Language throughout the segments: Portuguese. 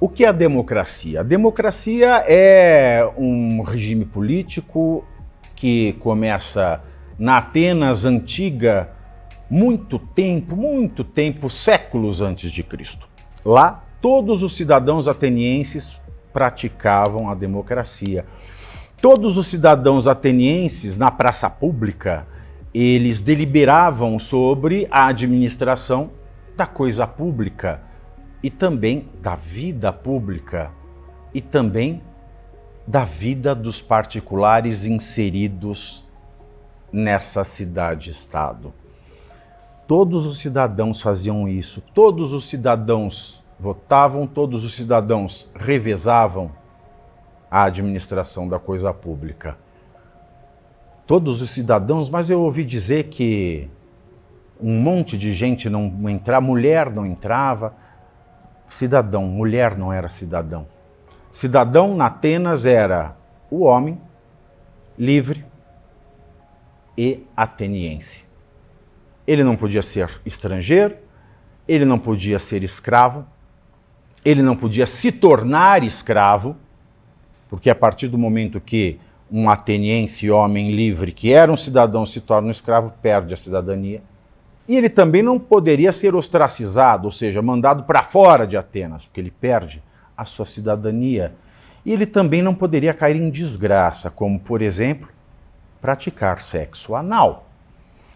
O que é a democracia? A democracia é um regime político que começa na Atenas antiga muito tempo, séculos antes de Cristo. Lá, todos os cidadãos atenienses praticavam a democracia. Todos os cidadãos atenienses, na praça pública, eles deliberavam sobre a administração da coisa pública e também da vida pública e também da vida dos particulares inseridos nessa cidade-estado. Todos os cidadãos faziam isso, todos os cidadãos votavam, todos os cidadãos revezavam a administração da coisa pública. Todos os cidadãos, mas eu ouvi dizer que um monte de gente não entrava, mulher não entrava. Cidadão, mulher não era cidadão. Cidadão na Atenas era o homem livre e ateniense. Ele não podia ser estrangeiro, ele não podia ser escravo, ele não podia se tornar escravo, porque a partir do momento que um ateniense, homem livre, que era um cidadão, se torna um escravo, perde a cidadania. E ele também não poderia ser ostracizado, ou seja, mandado para fora de Atenas, porque ele perde a sua cidadania. E ele também não poderia cair em desgraça, como, por exemplo, praticar sexo anal.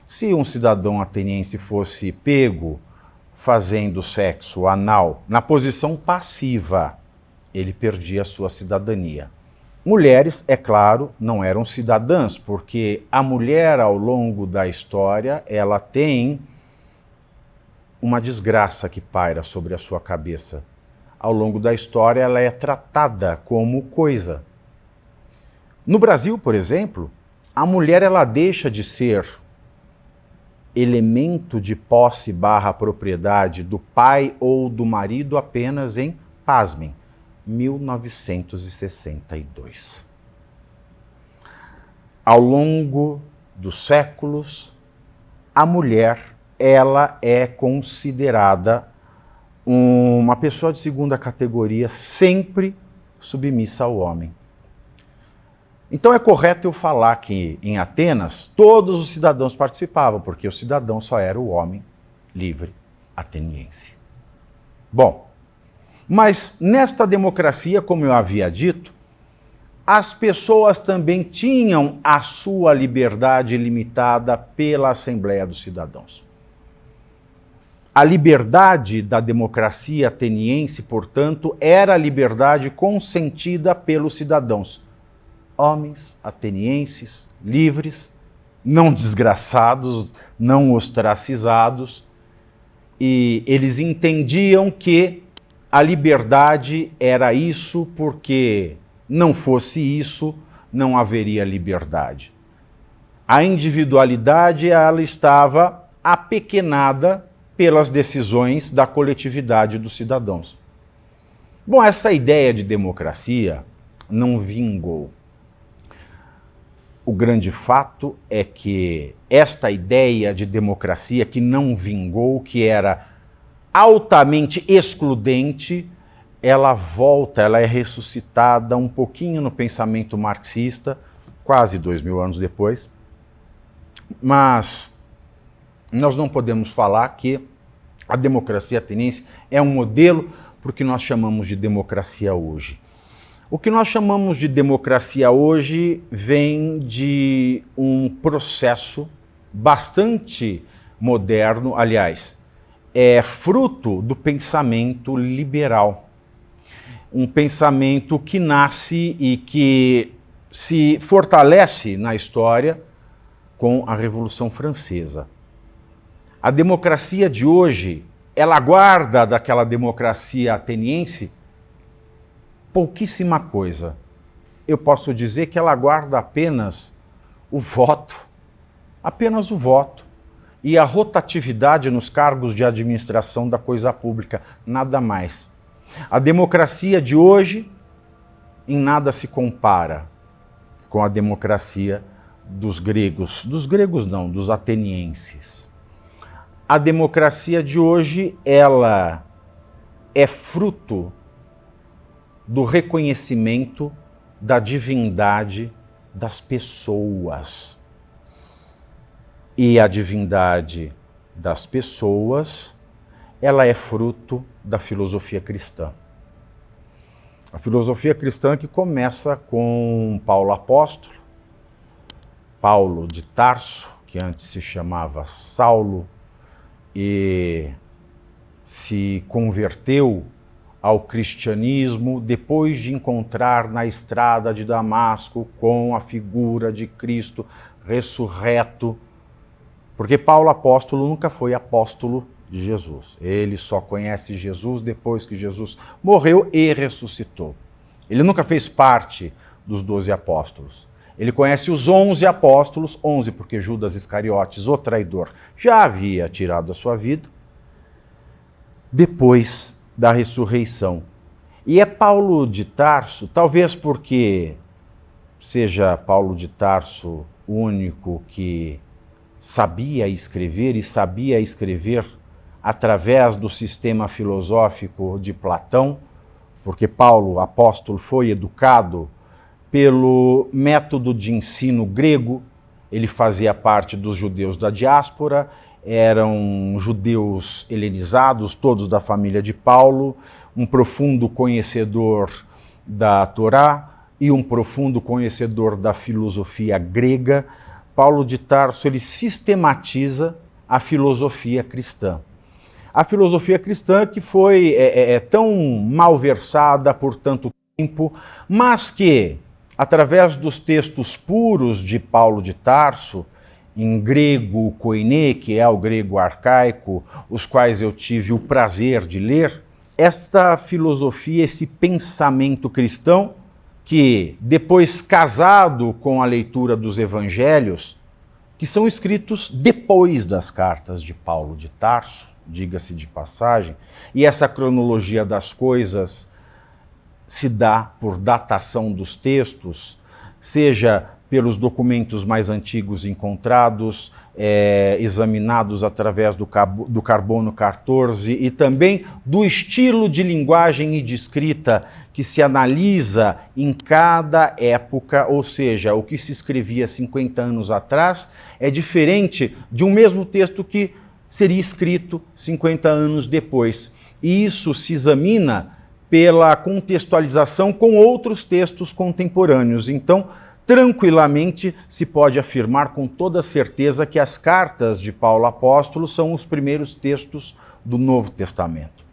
Se um cidadão ateniense fosse pego fazendo sexo anal na posição passiva, ele perdia a sua cidadania. Mulheres, é claro, não eram cidadãs, porque a mulher, ao longo da história, ela tem uma desgraça que paira sobre a sua cabeça. Ao longo da história, ela é tratada como coisa. No Brasil, por exemplo, a mulher ela deixa de ser elemento de posse / propriedade do pai ou do marido apenas em, pasmem, 1962. Ao longo dos séculos, a mulher ela é considerada uma pessoa de segunda categoria, sempre submissa ao homem. Então é correto eu falar que em Atenas todos os cidadãos participavam, porque o cidadão só era o homem livre ateniense. Bom, mas nesta democracia, como eu havia dito, as pessoas também tinham a sua liberdade limitada pela Assembleia dos Cidadãos. A liberdade da democracia ateniense, portanto, era a liberdade consentida pelos cidadãos. Homens atenienses, livres, não desgraçados, não ostracizados, e eles entendiam que a liberdade era isso, porque não fosse isso, não haveria liberdade. A individualidade, ela estava apequenada pelas decisões da coletividade dos cidadãos. Bom, essa ideia de democracia não vingou. O grande fato é que esta ideia de democracia que não vingou, que era altamente excludente, ela volta, ela é ressuscitada um pouquinho no pensamento marxista, quase 2000 anos depois. Mas nós não podemos falar que a democracia ateniense é um modelo para o que nós chamamos de democracia hoje. O que nós chamamos de democracia hoje vem de um processo bastante moderno, aliás, é fruto do pensamento liberal. Um pensamento que nasce e que se fortalece na história com a Revolução Francesa. A democracia de hoje, ela guarda daquela democracia ateniense pouquíssima coisa. Eu posso dizer que ela guarda apenas o voto e a rotatividade nos cargos de administração da coisa pública, nada mais. A democracia de hoje em nada se compara com a democracia dos gregos não, dos atenienses. A democracia de hoje, ela é fruto do reconhecimento da divindade das pessoas. E a divindade das pessoas, ela é fruto da filosofia cristã. A filosofia cristã que começa com Paulo apóstolo, Paulo de Tarso, que antes se chamava Saulo, e se converteu ao cristianismo depois de encontrar na estrada de Damasco com a figura de Cristo ressurreto, porque Paulo apóstolo nunca foi apóstolo de Jesus. Ele só conhece Jesus depois que Jesus morreu e ressuscitou. Ele nunca fez parte dos 12 apóstolos. Ele conhece os 11 apóstolos, 11 porque Judas Iscariotes, o traidor, já havia tirado a sua vida depois da ressurreição. E é Paulo de Tarso, talvez porque seja Paulo de Tarso o único que sabia escrever e sabia escrever através do sistema filosófico de Platão, porque Paulo, apóstolo, foi educado pelo método de ensino grego. Ele fazia parte dos judeus da diáspora, eram judeus helenizados, todos da família de Paulo, um profundo conhecedor da Torá e um profundo conhecedor da filosofia grega. Paulo de Tarso, ele sistematiza a filosofia cristã. A filosofia cristã que foi tão malversada por tanto tempo, mas que, através dos textos puros de Paulo de Tarso, em grego koiné, que é o grego arcaico, os quais eu tive o prazer de ler, esta filosofia, esse pensamento cristão, que depois casado com a leitura dos evangelhos, que são escritos depois das cartas de Paulo de Tarso, diga-se de passagem, e essa cronologia das coisas se dá por datação dos textos, seja pelos documentos mais antigos encontrados, examinados através do carbono 14, e também do estilo de linguagem e de escrita que se analisa em cada época, ou seja, o que se escrevia 50 anos atrás é diferente de um mesmo texto que seria escrito 50 anos depois. E isso se examina pela contextualização com outros textos contemporâneos. Então, tranquilamente se pode afirmar com toda certeza que as cartas de Paulo apóstolo são os primeiros textos do Novo Testamento.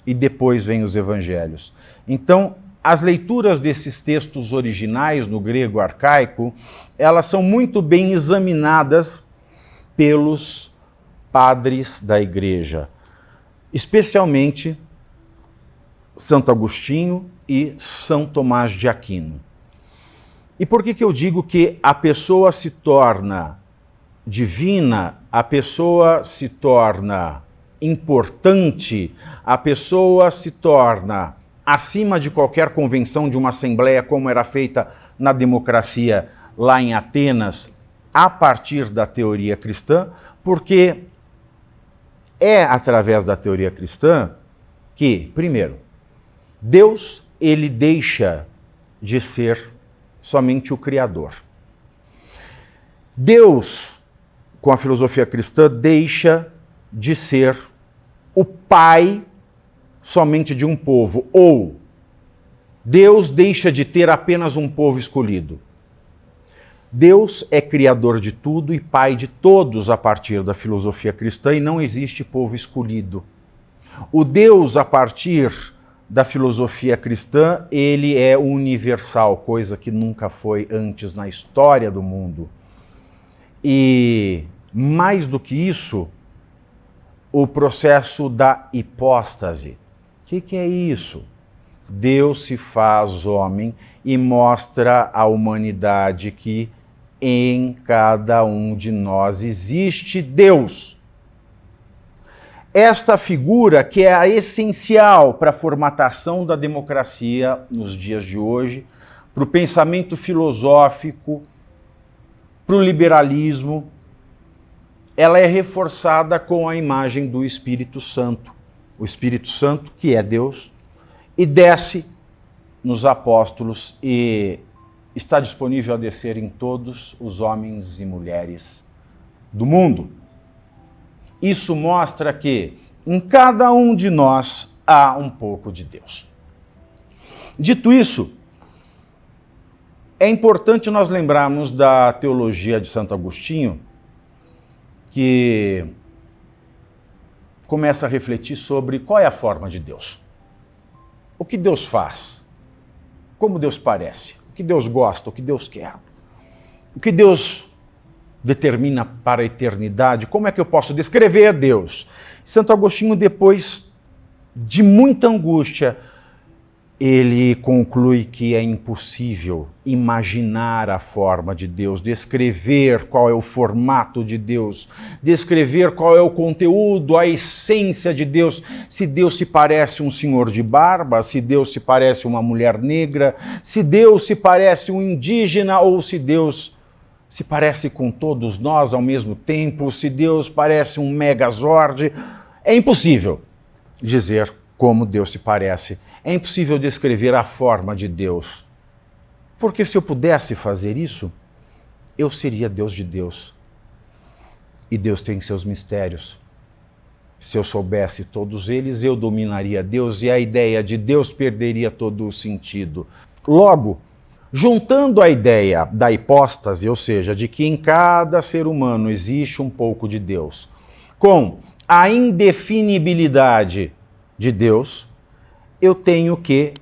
E depois vêm os evangelhos. Então, as leituras desses textos originais no grego arcaico, elas são muito bem examinadas pelos padres da igreja, especialmente Santo Agostinho e São Tomás de Aquino. E por que eu digo que a pessoa se torna divina, a pessoa se torna importante, a pessoa se torna acima de qualquer convenção de uma assembleia como era feita na democracia lá em Atenas, a partir da teoria cristã? Porque é através da teoria cristã que, primeiro, Deus, ele deixa de ser somente o Criador. Deus, com a filosofia cristã, deixa de ser o pai somente de um povo, ou Deus deixa de ter apenas um povo escolhido. Deus é criador de tudo e pai de todos a partir da filosofia cristã, e não existe povo escolhido. O Deus, a partir da filosofia cristã, ele é universal, coisa que nunca foi antes na história do mundo. E, mais do que isso, o processo da hipóstase. O que é isso? Deus se faz homem e mostra à humanidade que em cada um de nós existe Deus. Esta figura que é a essencial para a formatação da democracia nos dias de hoje, para o pensamento filosófico, para o liberalismo, ela é reforçada com a imagem do Espírito Santo. O Espírito Santo, que é Deus, e desce nos apóstolos e está disponível a descer em todos os homens e mulheres do mundo. Isso mostra que em cada um de nós há um pouco de Deus. Dito isso, é importante nós lembrarmos da teologia de Santo Agostinho, que começa a refletir sobre qual é a forma de Deus. O que Deus faz? Como Deus parece? O que Deus gosta? O que Deus quer? O que Deus determina para a eternidade? Como é que eu posso descrever a Deus? Santo Agostinho, depois de muita angústia, ele conclui que é impossível imaginar a forma de Deus, descrever qual é o formato de Deus, descrever qual é o conteúdo, a essência de Deus, se Deus se parece um senhor de barba, se Deus se parece uma mulher negra, se Deus se parece um indígena ou se Deus se parece com todos nós ao mesmo tempo, se Deus parece um megazord. É impossível dizer como Deus se parece. É impossível descrever a forma de Deus. Porque se eu pudesse fazer isso, eu seria Deus de Deus. E Deus tem seus mistérios. Se eu soubesse todos eles, eu dominaria Deus e a ideia de Deus perderia todo o sentido. Logo, juntando a ideia da hipóstase, ou seja, de que em cada ser humano existe um pouco de Deus, com a indefinibilidade de Deus, eu tenho que,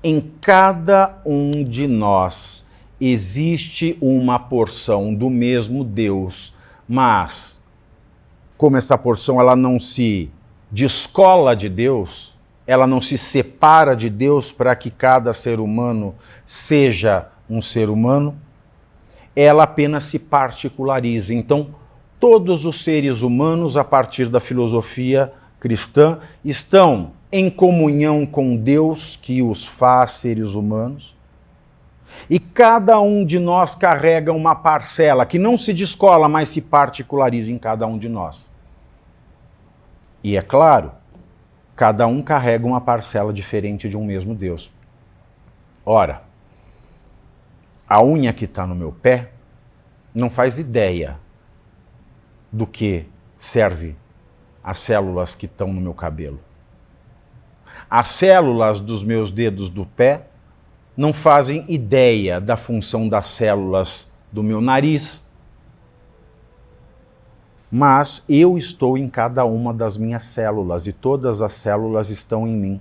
em cada um de nós, existe uma porção do mesmo Deus, mas, como essa porção ela não se descola de Deus, ela não se separa de Deus para que cada ser humano seja um ser humano, ela apenas se particulariza. Então, todos os seres humanos, a partir da filosofia cristã, estão em comunhão com Deus que os faz seres humanos. E cada um de nós carrega uma parcela que não se descola, mas se particulariza em cada um de nós. E é claro, cada um carrega uma parcela diferente de um mesmo Deus. Ora, a unha que está no meu pé não faz ideia do que serve as células que estão no meu cabelo. As células dos meus dedos do pé não fazem ideia da função das células do meu nariz, mas eu estou em cada uma das minhas células e todas as células estão em mim.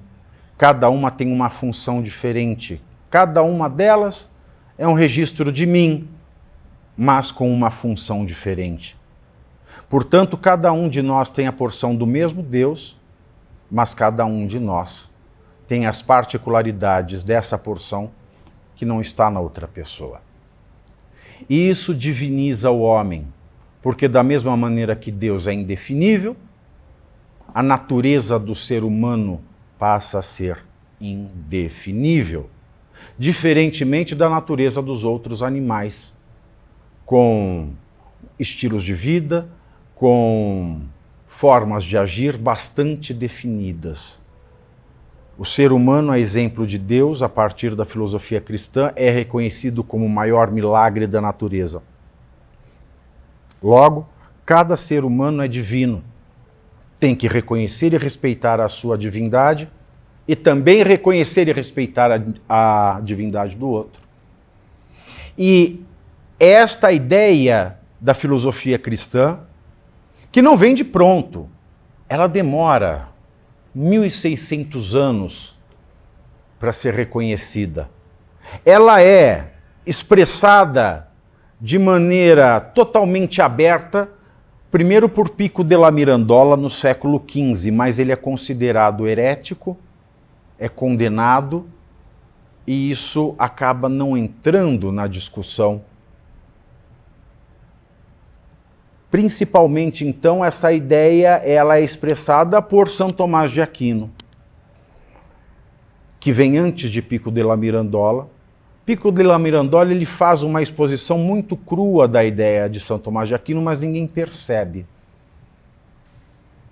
Cada uma tem uma função diferente. Cada uma delas é um registro de mim, mas com uma função diferente. Portanto, cada um de nós tem a porção do mesmo Deus, mas cada um de nós tem as particularidades dessa porção que não está na outra pessoa. E isso diviniza o homem, porque da mesma maneira que Deus é indefinível, a natureza do ser humano passa a ser indefinível, diferentemente da natureza dos outros animais, com estilos de vida, com formas de agir bastante definidas. O ser humano, a exemplo de Deus, a partir da filosofia cristã, é reconhecido como o maior milagre da natureza. Logo, cada ser humano é divino. Tem que reconhecer e respeitar a sua divindade e também reconhecer e respeitar a divindade do outro. E esta ideia da filosofia cristã, que não vem de pronto, ela demora 1.600 anos para ser reconhecida. Ela é expressada de maneira totalmente aberta, primeiro por Pico della Mirandola no século XV, mas ele é considerado herético, é condenado, e isso acaba não entrando na discussão. Principalmente, então, essa ideia ela é expressada por São Tomás de Aquino, que vem antes de Pico della Mirandola. Pico della Mirandola ele faz uma exposição muito crua da ideia de São Tomás de Aquino, mas ninguém percebe.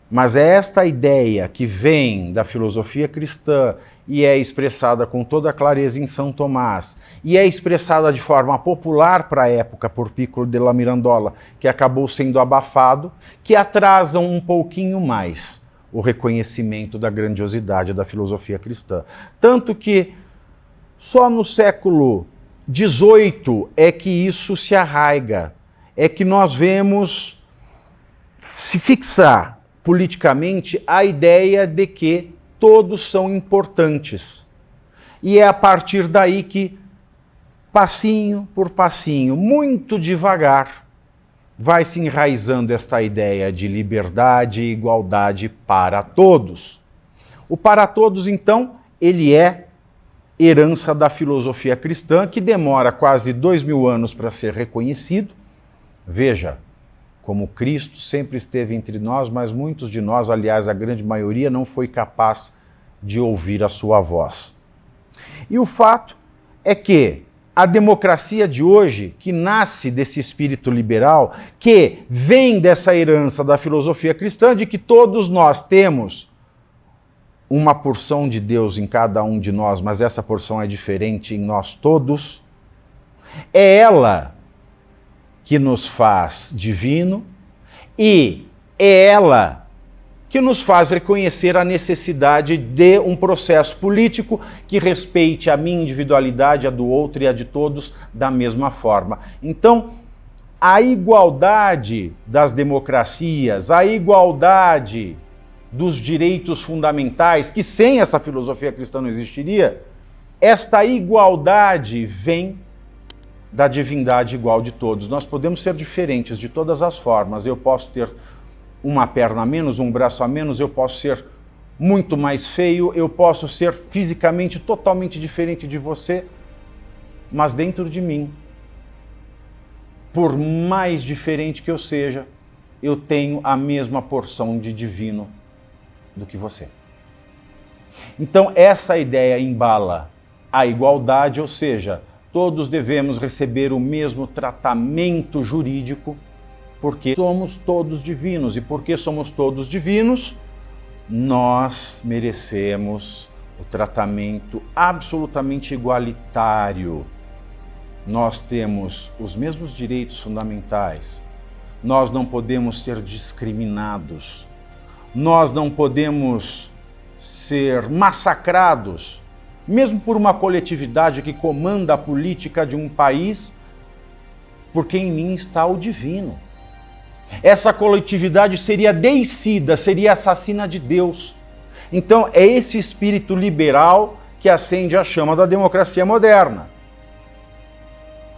Mas é esta ideia que vem da filosofia cristã e é expressada com toda clareza em São Tomás, e é expressada de forma popular para a época por Piccolo della Mirandola, que acabou sendo abafado, que atrasam um pouquinho mais o reconhecimento da grandiosidade da filosofia cristã. Tanto que só no século XVIII é que isso se arraiga, é que nós vemos se fixar politicamente a ideia de que todos são importantes. E é a partir daí que, passinho por passinho, muito devagar, vai se enraizando esta ideia de liberdade e igualdade para todos. O para todos, então, ele é herança da filosofia cristã, que demora quase 2000 anos para ser reconhecido. Veja, como Cristo sempre esteve entre nós, mas muitos de nós, aliás, a grande maioria, não foi capaz de ouvir a sua voz. E o fato é que a democracia de hoje, que nasce desse espírito liberal, que vem dessa herança da filosofia cristã, de que todos nós temos uma porção de Deus em cada um de nós, mas essa porção é diferente em nós todos, é ela que nos faz divino e é ela que nos faz reconhecer a necessidade de um processo político que respeite a minha individualidade, a do outro e a de todos da mesma forma. Então, a igualdade das democracias, a igualdade dos direitos fundamentais, que sem essa filosofia cristã não existiria, esta igualdade vem da divindade igual de todos. Nós podemos ser diferentes de todas as formas. Eu posso ter uma perna a menos, um braço a menos, eu posso ser muito mais feio, eu posso ser fisicamente totalmente diferente de você, mas dentro de mim, por mais diferente que eu seja, eu tenho a mesma porção de divino do que você. Então essa ideia embala a igualdade, ou seja, todos devemos receber o mesmo tratamento jurídico, porque somos todos divinos. E porque somos todos divinos, nós merecemos o tratamento absolutamente igualitário. Nós temos os mesmos direitos fundamentais. Nós não podemos ser discriminados. Nós não podemos ser massacrados, mesmo por uma coletividade que comanda a política de um país, porque em mim está o divino. Essa coletividade seria deicida, seria assassina de Deus. Então é esse espírito liberal que acende a chama da democracia moderna.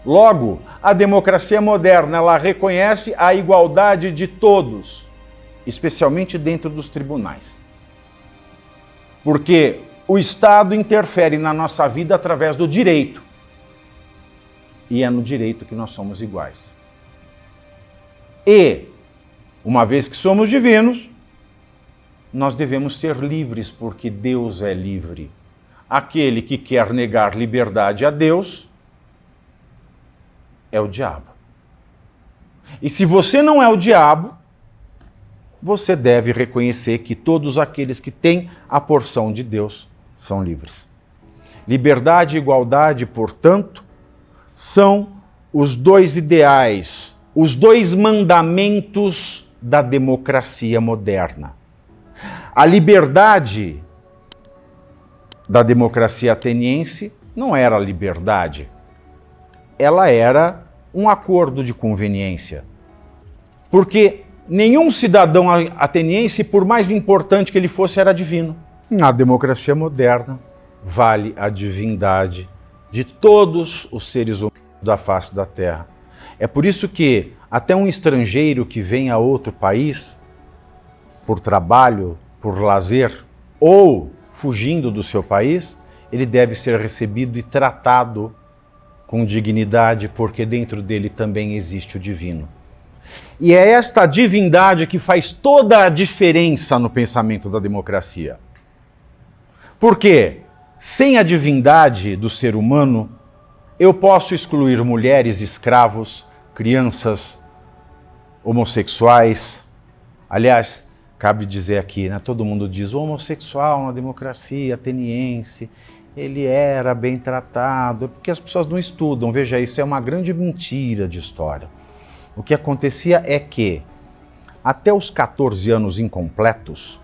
Logo, a democracia moderna, ela reconhece a igualdade de todos, especialmente dentro dos tribunais. Porque o Estado interfere na nossa vida através do direito. E é no direito que nós somos iguais. E, uma vez que somos divinos, nós devemos ser livres, porque Deus é livre. Aquele que quer negar liberdade a Deus é o diabo. E se você não é o diabo, você deve reconhecer que todos aqueles que têm a porção de Deus são livres. Liberdade e igualdade, portanto, são os dois ideais, os dois mandamentos da democracia moderna. A liberdade da democracia ateniense não era liberdade, ela era um acordo de conveniência. Porque nenhum cidadão ateniense, por mais importante que ele fosse, era divino. Na democracia moderna, vale a divindade de todos os seres humanos da face da Terra. É por isso que até um estrangeiro que vem a outro país, por trabalho, por lazer, ou fugindo do seu país, ele deve ser recebido e tratado com dignidade, porque dentro dele também existe o divino. E é esta divindade que faz toda a diferença no pensamento da democracia. Porque sem a divindade do ser humano, eu posso excluir mulheres, escravos, crianças, homossexuais. Aliás, cabe dizer aqui, né? Todo mundo diz, o homossexual na democracia ateniense, ele era bem tratado, porque as pessoas não estudam. Veja, isso é uma grande mentira de história. O que acontecia é que, até os 14 anos incompletos,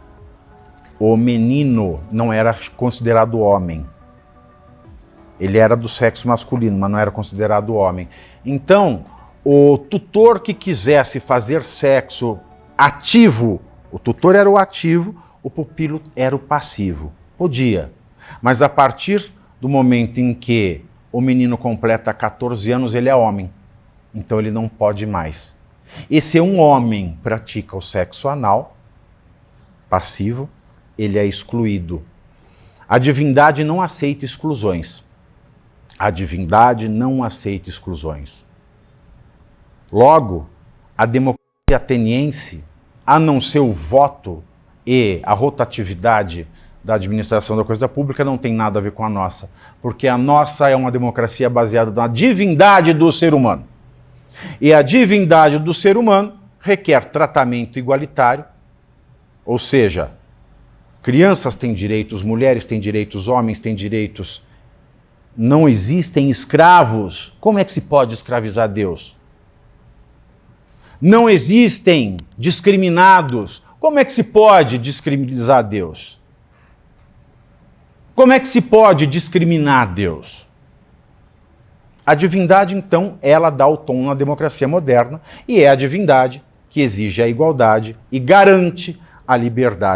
o menino não era considerado homem. Ele era do sexo masculino, mas não era considerado homem. Então, o tutor que quisesse fazer sexo ativo, o tutor era o ativo, o pupilo era o passivo. Podia. Mas a partir do momento em que o menino completa 14 anos, ele é homem. Então ele não pode mais. E se um homem pratica o sexo anal, passivo, ele é excluído. A divindade não aceita exclusões. A divindade não aceita exclusões. Logo, a democracia ateniense, a não ser o voto e a rotatividade da administração da coisa pública, não tem nada a ver com a nossa, porque a nossa é uma democracia baseada na divindade do ser humano. E a divindade do ser humano requer tratamento igualitário, ou seja, crianças têm direitos, mulheres têm direitos, homens têm direitos. Não existem escravos. Como é que se pode escravizar Deus? Não existem discriminados. Como é que se pode discriminar Deus? Como é que se pode discriminar Deus? A divindade, então, ela dá o tom na democracia moderna e é a divindade que exige a igualdade e garante a liberdade.